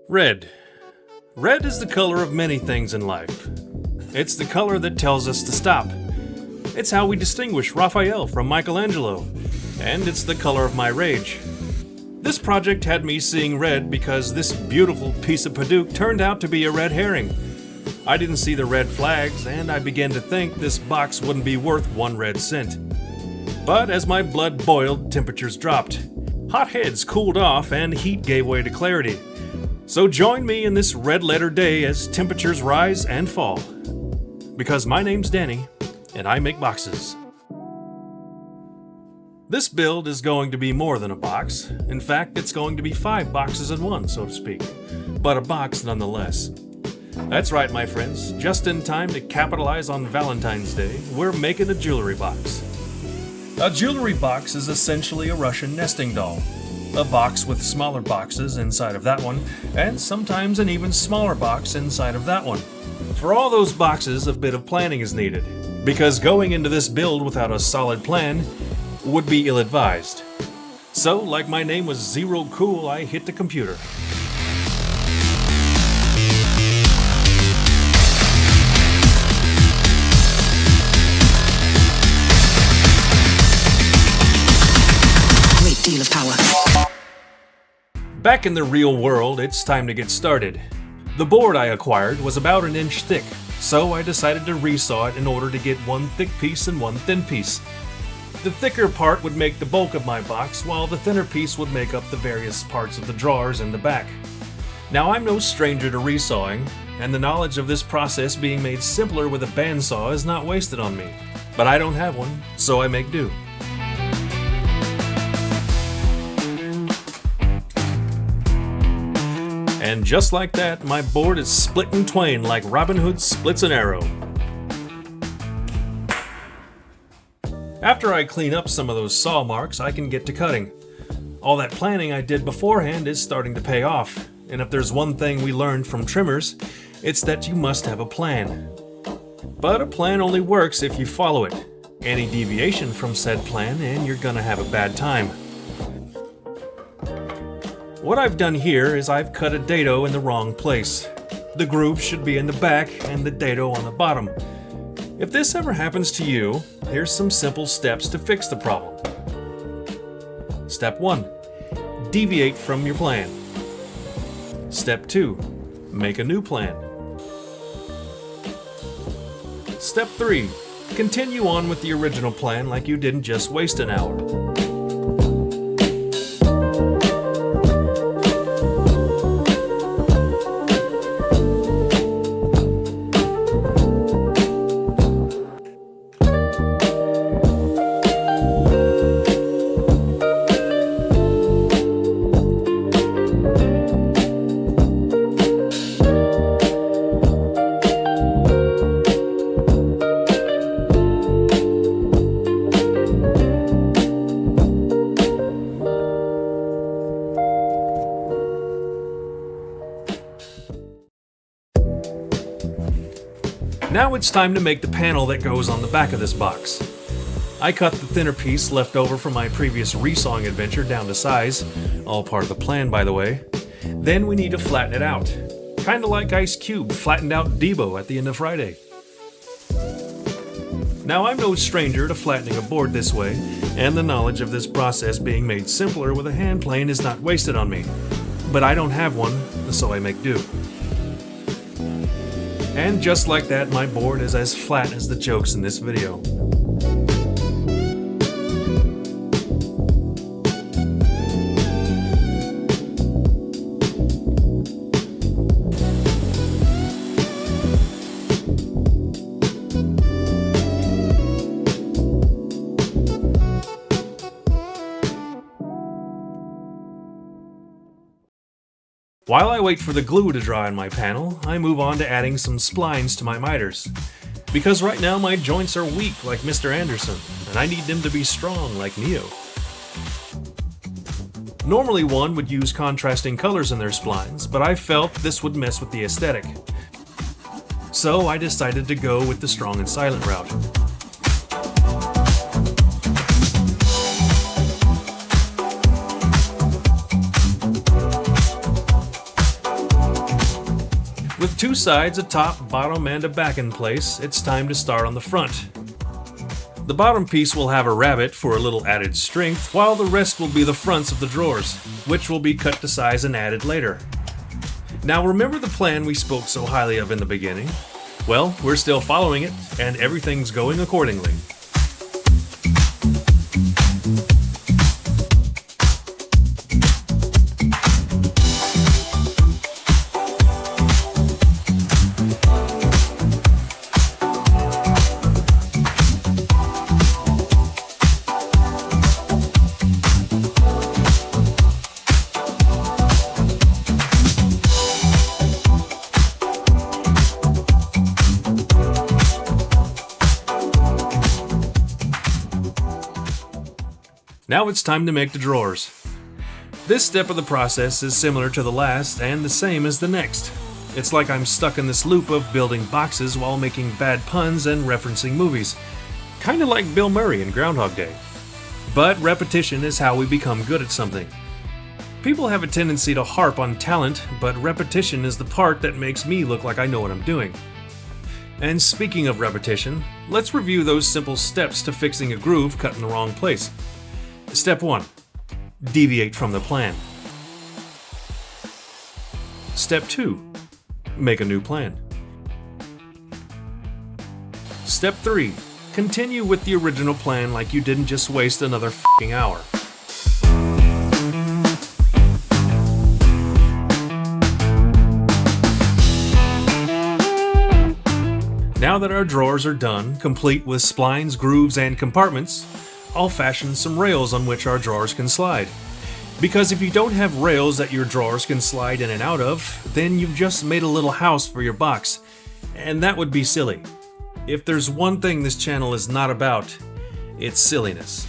Red. Red is the color of many things in life. It's the color that tells us to stop. It's how we distinguish Raphael from Michelangelo. And it's the color of my rage. This project had me seeing red because this beautiful piece of Padook turned out to be a red herring. I didn't see the red flags, and I began to think this box wouldn't be worth 1 red cent. But as my blood boiled, temperatures dropped. Hot heads cooled off, and heat gave way to clarity. So join me in this red-letter day as temperatures rise and fall. Because my name's Danny, and I make boxes. This build is going to be more than a box. In fact, it's going to be 5 boxes in one, so to speak. But a box nonetheless. That's right, my friends. Just in time to capitalize on Valentine's Day, we're making a jewelry box. A jewelry box is essentially a Russian nesting doll. A box with smaller boxes inside of that one, and sometimes an even smaller box inside of that one. For all those boxes, a bit of planning is needed, because going into this build without a solid plan would be ill-advised. So, like my name was Zero Cool, I hit the computer. Great deal of power. Back in the real world, it's time to get started. The board I acquired was about 1 inch thick, so I decided to resaw it in order to get 1 thick piece and 1 thin piece. The thicker part would make the bulk of my box, while the thinner piece would make up the various parts of the drawers in the back. Now, I'm no stranger to resawing, and the knowledge of this process being made simpler with a bandsaw is not wasted on me. But I don't have one, so I make do. And just like that, my board is split in twain like Robin Hood splits an arrow. After I clean up some of those saw marks, I can get to cutting. All that planning I did beforehand is starting to pay off, and if there's one thing we learned from trimmers, it's that you must have a plan. But a plan only works if you follow it. Any deviation from said plan and you're gonna have a bad time. What I've done here is I've cut a dado in the wrong place. The groove should be in the back and the dado on the bottom. If this ever happens to you, here's some simple steps to fix the problem. Step 1. Deviate from your plan. Step 2. Make a new plan. Step 3. Continue on with the original plan like you didn't just waste an hour. Now it's time to make the panel that goes on the back of this box. I cut the thinner piece left over from my previous resawing adventure down to size, all part of the plan by the way. Then we need to flatten it out. Kinda like Ice Cube flattened out Debo at the end of Friday. Now I'm no stranger to flattening a board this way, and the knowledge of this process being made simpler with a hand plane is not wasted on me. But I don't have one, so I make do. And just like that, my board is as flat as the jokes in this video. While I wait for the glue to dry on my panel, I move on to adding some splines to my miters. Because right now my joints are weak like Mr. Anderson, and I need them to be strong like Neo. Normally one would use contrasting colors in their splines, but I felt this would mess with the aesthetic. So I decided to go with the strong and silent route. With two sides, a top, bottom, and a back in place, it's time to start on the front. The bottom piece will have a rabbet for a little added strength, while the rest will be the fronts of the drawers, which will be cut to size and added later. Now remember the plan we spoke so highly of in the beginning? Well, we're still following it, and everything's going accordingly. Now it's time to make the drawers. This step of the process is similar to the last and the same as the next. It's like I'm stuck in this loop of building boxes while making bad puns and referencing movies. Kinda like Bill Murray in Groundhog Day. But repetition is how we become good at something. People have a tendency to harp on talent, but repetition is the part that makes me look like I know what I'm doing. And speaking of repetition, let's review those simple steps to fixing a groove cut in the wrong place. Step 1. Deviate from the plan. Step 2. Make a new plan. Step 3. Continue with the original plan like you didn't just waste another f***ing hour. Now that our drawers are done, complete with splines, grooves, and compartments, I'll fashion some rails on which our drawers can slide. Because if you don't have rails that your drawers can slide in and out of, then you've just made a little house for your box, and that would be silly. If there's one thing this channel is not about, it's silliness.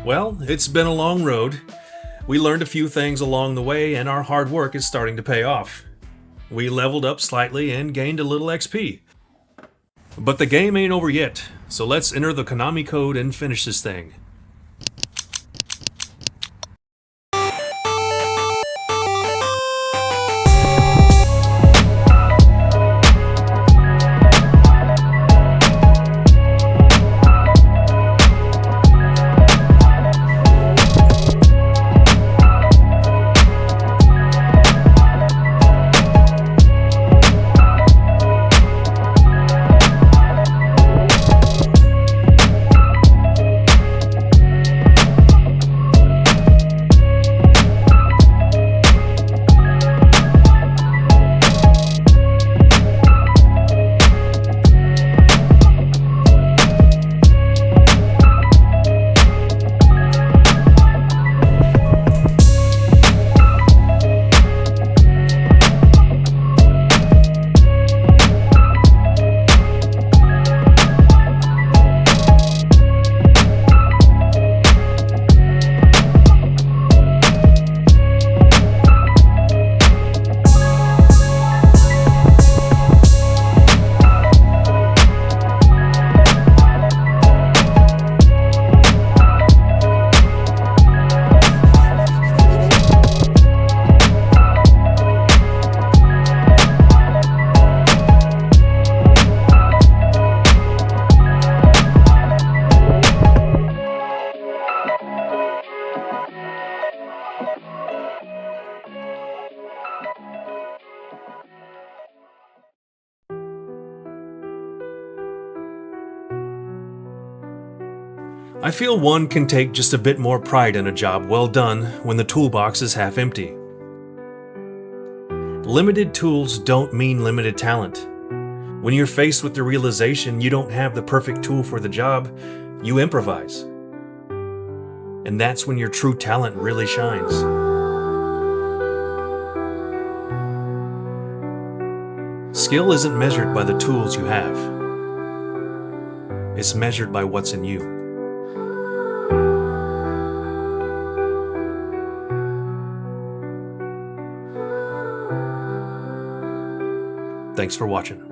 Well, it's been a long road. We learned a few things along the way, and our hard work is starting to pay off. We leveled up slightly and gained a little XP. But the game ain't over yet, so let's enter the Konami code and finish this thing. I feel one can take just a bit more pride in a job well done when the toolbox is half empty. Limited tools don't mean limited talent. When you're faced with the realization you don't have the perfect tool for the job, you improvise. And that's when your true talent really shines. Skill isn't measured by the tools you have. is measured by what's in you. Thanks for watching.